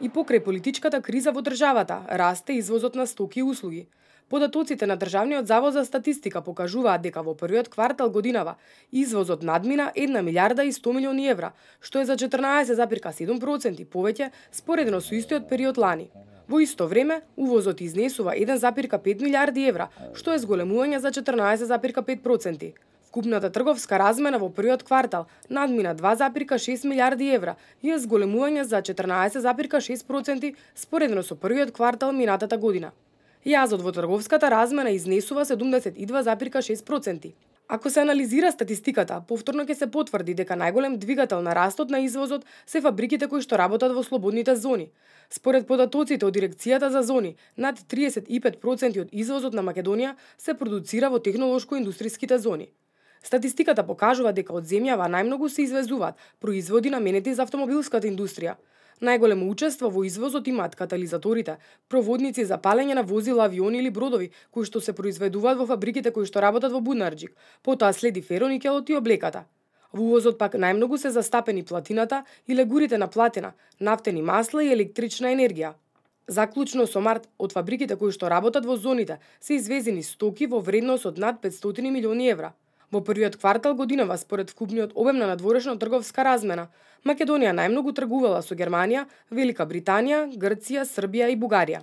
И покрај политичката криза во државата, расте извозот на стоки и услуги. Податоците на Државниот завод за статистика покажуваат дека во првиот квартал годинава извозот надмина 1 милиарда и 100 милиони евра, што е за 14,7% повеќе споредно со истиот период лани. Во исто време, увозот изнесува 1,5 милиарди евра, што е зголемување за 14,5%. Вкупната трговска размена во првиот квартал надмина 2,6 милиарди евра и е зголемување за 14,6% споредно со првиот квартал минатата година. Јазот во трговската размена изнесува 72,6%. Ако се анализира статистиката, повторно ќе се потврди дека најголем двигател на растот на извозот се фабриките кои што работат во слободните зони. Според податоците од Дирекцијата за зони, над 35% од извозот на Македонија се продуцира во технолошко-индустријските зони. Статистиката покажува дека од земјава најмногу се извезуваат производи наменети за автомобилската индустрија. Најголемо учество во извозот имаат катализаторите, проводници за палење на возила, авиони или бродови, кои што се произведуваат во фабриките кои што работат во Бунарџик, потоа следи фероникелот и облеката. Во увозот пак најмногу се застапени платината и легурите на платина, нафтени масла и електрична енергија. Заклучно со март, од фабриките кои што работат во зоните се извезени стоки во вредност од над 500 милиони евра. Во првиот квартал годинава, според вкупниот обем на надворешно-трговска размена, Македонија најмногу тргувала со Германија, Велика Британија, Грција, Србија и Бугарија.